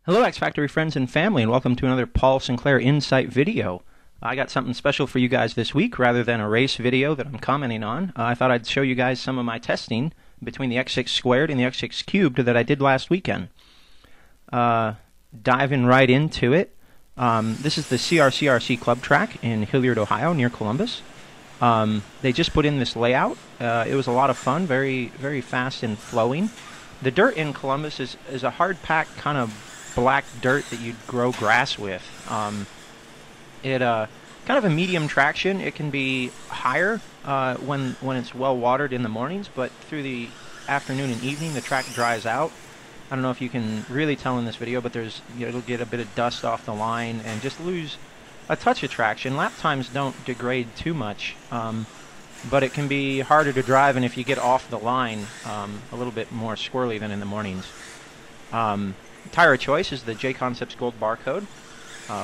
Hello, X Factory friends and family, and welcome to another Paul Sinclair Insight video. I got something special for you guys this week. Rather than a race video that I'm commenting on, I thought I'd show you guys some of my testing between the X6 squared and the X6 cubed that I did last weekend. Diving right into it, this is the CRCRC club track in Hilliard, Ohio, near Columbus. They just put in this layout. It was a lot of fun, very, very fast and flowing. The dirt in Columbus is a hard-packed kind of black dirt that you'd grow grass with. It kind of a medium traction. It can be higher when it's well watered in the mornings, but through the afternoon and evening the track dries out. I don't know if you can really tell in this video, but it'll get a bit of dust off the line and just lose a touch of traction. Lap times don't degrade too much, but it can be harder to drive, and if you get off the line, a little bit more squirrely than in the mornings. Tire of choice is the J-Concepts Gold Barcode,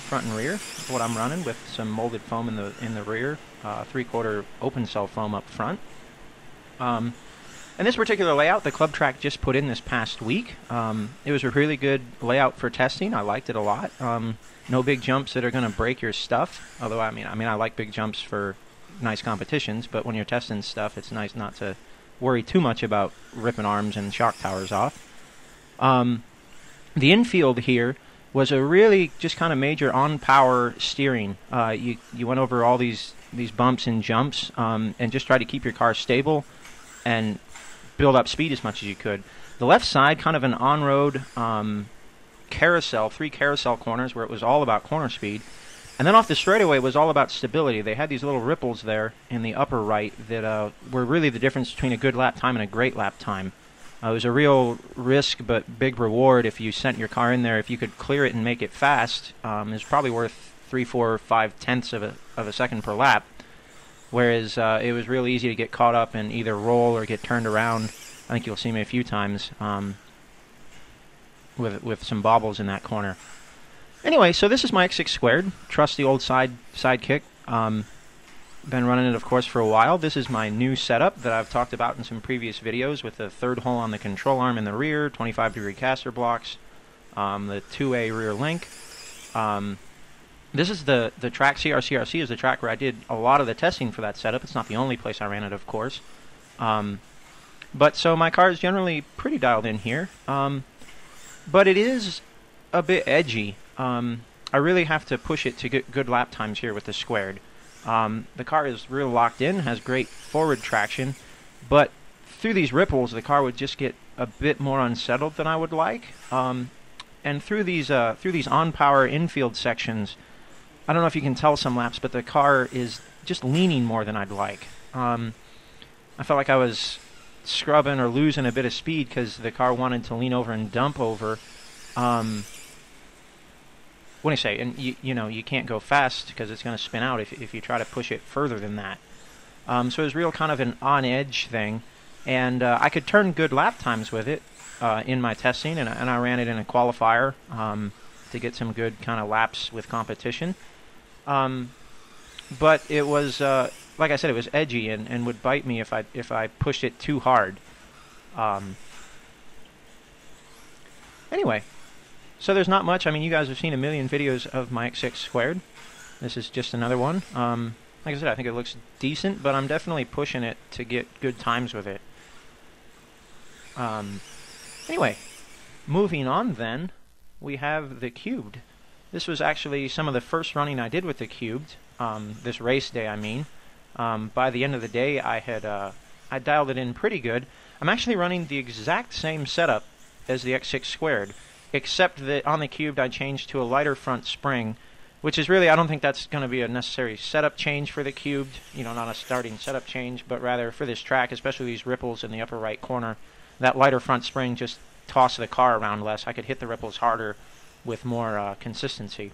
front and rear. That's what I'm running, with some molded foam in the rear, 3/4 open cell foam up front. And this particular layout, the club track just put in this past week. It was a really good layout for testing. I liked it a lot. No big jumps that are going to break your stuff. Although I mean, I like big jumps for nice competitions, but when you're testing stuff, it's nice not to worry too much about ripping arms and shock towers off. The infield here was a really just kind of major on-power steering. You went over all these bumps and jumps, and just tried to keep your car stable and build up speed as much as you could. The left side, kind of an on-road carousel, 3 carousel corners where it was all about corner speed. And then off the straightaway was all about stability. They had these little ripples there in the upper right that were really the difference between a good lap time and a great lap time. It was a real risk but big reward if you sent your car in there. If you could clear it and make it fast, it's probably worth 3, 4, 5 tenths of a second per lap. Whereas it was real easy to get caught up and either roll or get turned around. I think you'll see me a few times with some bobbles in that corner. Anyway, so this is my X6 squared, trusty old sidekick. Been running it, of course, for a while. This is my new setup that I've talked about in some previous videos, with the 3rd hole on the control arm in the rear, 25-degree caster blocks, the 2A rear link. This is the track. CRCRC is the track where I did a lot of the testing for that setup. It's not the only place I ran it, of course. But so my car is generally pretty dialed in here. But it is a bit edgy. I really have to push it to get good lap times here with the squared. The car is real locked in, has great forward traction, but through these ripples the car would just get a bit more unsettled than I would like. And through these on-power infield sections, I don't know if you can tell some laps, but the car is just leaning more than I'd like. I felt like I was scrubbing or losing a bit of speed because the car wanted to lean over and dump over. What do you say? And you know, you can't go fast because it's going to spin out if you try to push it further than that. So it was real kind of an on-edge thing, and I could turn good lap times with it in my testing, and I ran it in a qualifier to get some good kind of laps with competition. But it was, like I said, it was edgy and would bite me if I pushed it too hard. Anyway. So there's not much. I mean, you guys have seen a million videos of my X6 squared. This is just another one. Like I said, I think it looks decent, but I'm definitely pushing it to get good times with it. Anyway, moving on then, we have the cubed. This was actually some of the first running I did with the cubed, this race day, I mean. By the end of the day, I dialed it in pretty good. I'm actually running the exact same setup as the X6 squared, except that on the cubed I changed to a lighter front spring, which is really, I don't think that's going to be a necessary setup change for the cubed, you know, not a starting setup change, but rather for this track, especially these ripples in the upper right corner, that lighter front spring just tossed the car around less. I could hit the ripples harder with more consistency.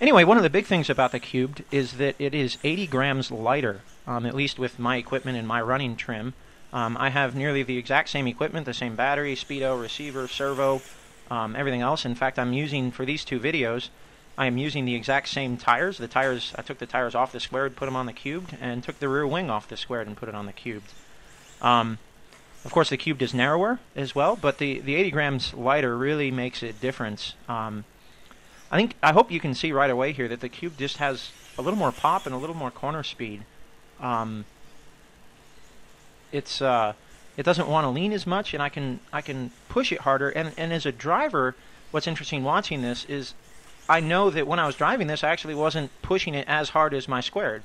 Anyway, one of the big things about the cubed is that it is 80 grams lighter, at least with my equipment and my running trim. I have nearly the exact same equipment, the same battery, speedo, receiver, servo, everything else. In fact, I'm using, for these 2 videos, I am using the exact same tires. I took the tires off the squared, put them on the cubed, and took the rear wing off the squared and put it on the cubed. Of course, the cube is narrower as well, but the 80 grams lighter really makes a difference. I hope you can see right away here that the cube just has a little more pop and a little more corner speed. It doesn't want to lean as much, and I can push it harder. And as a driver, what's interesting watching this is I know that when I was driving this, I actually wasn't pushing it as hard as my squared,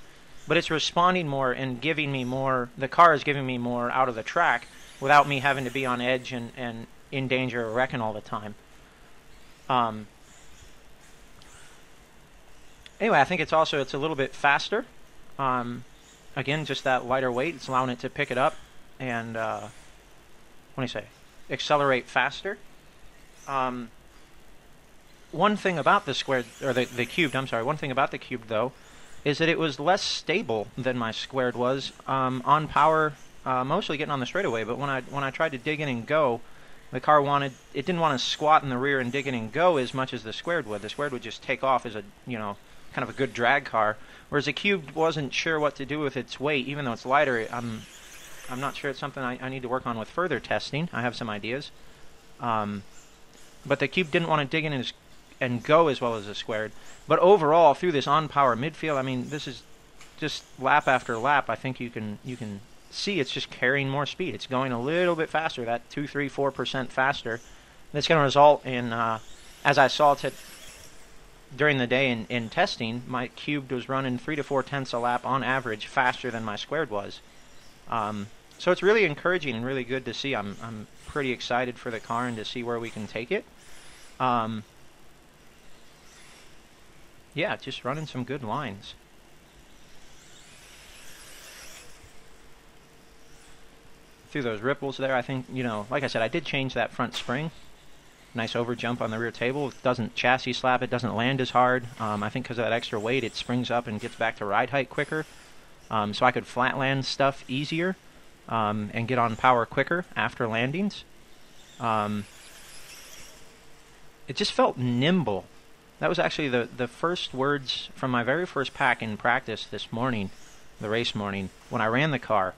but it's responding more and giving me more. The car is giving me more out of the track without me having to be on edge and in danger of wrecking all the time. Anyway, I think it's a little bit faster. Again, just that lighter weight, it's allowing it to pick it up and what do you say? Accelerate faster. One thing about the squared, or the cubed, I'm sorry, one thing about the cubed though, is that it was less stable than my squared was on power, mostly getting on the straightaway. But when I tried to dig in and go, the car didn't want to squat in the rear and dig in and go as much as the squared would. The squared would just take off as a kind of a good drag car, whereas the cubed wasn't sure what to do with its weight, even though it's lighter. I'm not sure. It's something I need to work on with further testing. I have some ideas, but the cube didn't want to dig in and go as well as the squared. But overall, through this on-power midfield, I mean, this is just lap after lap. I think you can see it's just carrying more speed. It's going a little bit faster, that 2, 3, 4% faster. That's going to result in, as I saw during the day in testing, my cubed was running 3 to 4 tenths a lap on average faster than my squared was. So it's really encouraging and really good to see. I'm pretty excited for the car and to see where we can take it. Yeah, just running some good lines. Through those ripples there, I think, like I said, I did change that front spring. Nice over jump on the rear table. It doesn't chassis slap, it doesn't land as hard. I think because of that extra weight, it springs up and gets back to ride height quicker. So I could flat land stuff easier and get on power quicker after landings. It just felt nimble. That was actually the first words from my very first pack in practice this morning, the race morning, when I ran the car,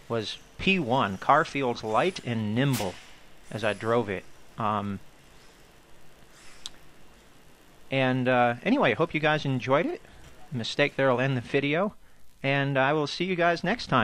was P1. Car feels light and nimble as I drove it. Anyway, I hope you guys enjoyed it. Mistake there will end the video, and I will see you guys next time.